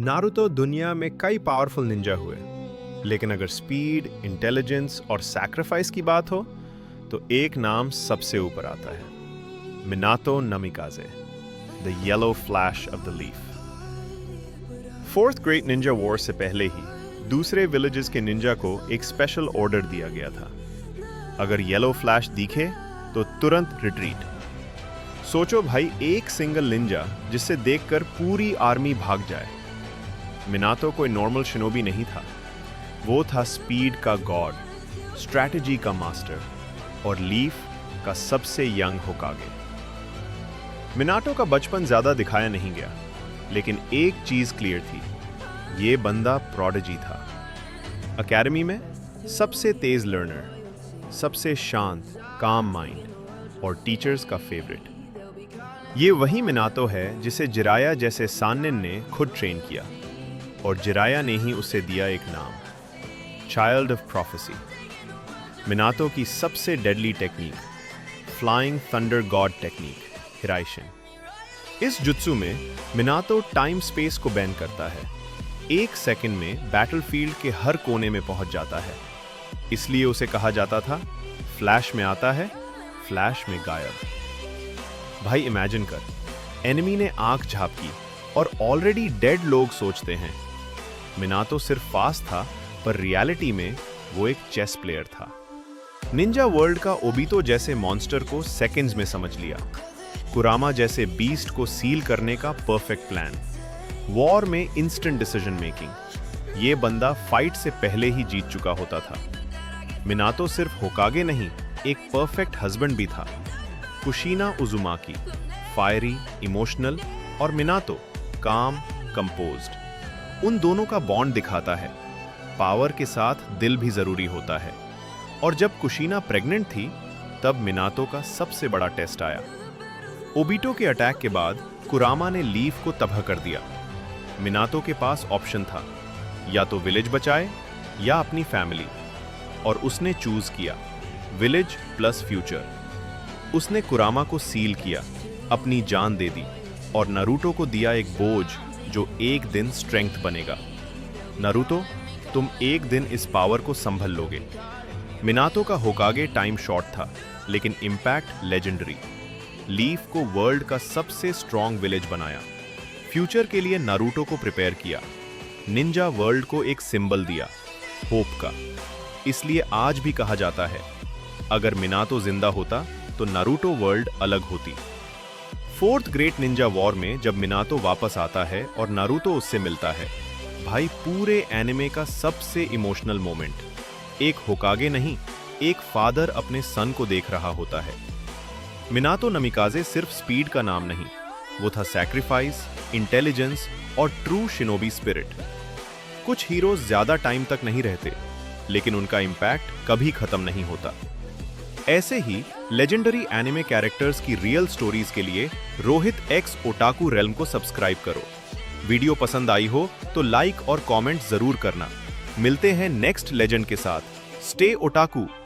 Naruto दुनिया में कई पावरफुल निंजा हुए, लेकिन अगर स्पीड, इंटेलिजेंस और सैक्रिफाइस की बात हो तो एक नाम सबसे ऊपर आता है, Minato Namikaze, the yellow flash of the leaf. Fourth great ninja war से पहले ही दूसरे विलेजेस के निंजा को एक स्पेशल ऑर्डर दिया गया था। अगर येलो फ्लैश दिखे तो तुरंत रिट्रीट। सोचो भाई, एक सिंगल निंजा जिससे देखकर पूरी आर्मी भाग जाए। मिनातो कोई नॉर्मल शिनोबी नहीं था, वो था स्पीड का गॉड, स्ट्रैटेजी का मास्टर और लीफ का सबसे यंग होकागे। मिनातो का बचपन ज्यादा दिखाया नहीं गया, लेकिन एक चीज क्लियर थी, ये बंदा प्रोडिजी था। एकेडमी में सबसे तेज लर्नर, सबसे शांत काम माइंड और टीचर्स का फेवरेट। ये वही मिनातो है जिसे जिराया जैसे सानिन ने खुद ट्रेन किया, और जिराया ने ही उसे दिया एक नाम, चाइल्ड ऑफ प्रोफेसी। मिनातो की सबसे deadly technique, flying thunder god technique, Hiraishin. इस जुत्सु में मिनातो टाइम स्पेस को बैन करता है। एक सेकंड में बैटलफील्ड के हर कोने में पहुंच जाता है। इसलिए उसे कहा जाता था, फ्लैश में आता है, फ्लैश में गायब। भाई इमेजिन कर, एनिमी ने आंख झापकी और ऑलरेडी डेड लोग सोचते हैं। मिनातो सिर्फ फास्ट था, पर रियलिटी में वो एक चेस प्लेयर था। निंजा वर्ल्ड का ओबितो जैसे मॉन्स्टर को सेकंड्स में समझ लिया, कुरामा जैसे बीस्ट को सील करने का परफेक्ट प्लान, वॉर में इंस्टेंट डिसीजन मेकिंग। ये बंदा फाइट से पहले ही जीत चुका होता था। मिनातो सिर्फ होकागे नहीं, एक परफेक्ट हस्बैंड भी था। कुशिना उजुमाकी, फायरी, इमोशनल, और मिनातो काम, कंपोज्ड। उन दोनों का बॉन्ड दिखाता है, पावर के साथ दिल भी जरूरी होता है। और जब कुशिना प्रेग्नेंट थी, तब मिनातो का सबसे बड़ा टेस्ट आया। ओबिटो के अटैक के बाद कुरामा ने लीफ को तबाह कर दिया। मिनातो के पास ऑप्शन था, या तो विलेज बचाए या अपनी फैमिली, और उसने चूज किया विलेज प्लस फ्यूचर। उसने कुरामा को सील किया, अपनी जान दे दी, और नारुतो को दिया एक बोझ जो एक दिन स्ट्रेंथ बनेगा। नारुतो, तुम एक दिन इस पावर को संभल लोगे। मिनातो का होकागे टाइम शॉर्ट था, लेकिन इंपैक्ट लेजेंडरी। लीफ को वर्ल्ड का सबसे स्ट्रॉन्ग विलेज बनाया, फ्यूचर के लिए नारुतो को प्रिपेयर किया, निंजा वर्ल्ड को एक सिंबल दिया, होप का। इसलिए आज भी कहा जाता है, अगर मिनातो जिंदा होता तो नारुतो वर्ल्ड अलग होती। फोर्थ ग्रेट निंजा वॉर में जब मिनातो वापस आता है और नारुतो उससे मिलता है, भाई पूरे एनिमे का सबसे इमोशनल मोमेंट। एक होकागे नहीं, एक फादर अपने सन को देख रहा होता है। मिनातो नमिकाजे सिर्फ स्पीड का नाम नहीं, वो था सैक्रिफाइस, इंटेलिजेंस और ट्रू शिनोबी स्पिरिट। कुछ हीरोज ज्यादा टाइम तक नहीं रहते, लेकिन उनका इंपैक्ट कभी खत्म नहीं होता। ऐसे ही लेजेंडरी एनिमे कैरेक्टर्स की रियल स्टोरीज के लिए रोहित एक्स ओटाकू रेल्म को सब्सक्राइब करो। वीडियो पसंद आई हो तो लाइक और कमेंट जरूर करना। मिलते हैं नेक्स्ट लेजेंड के साथ। Stay otaku.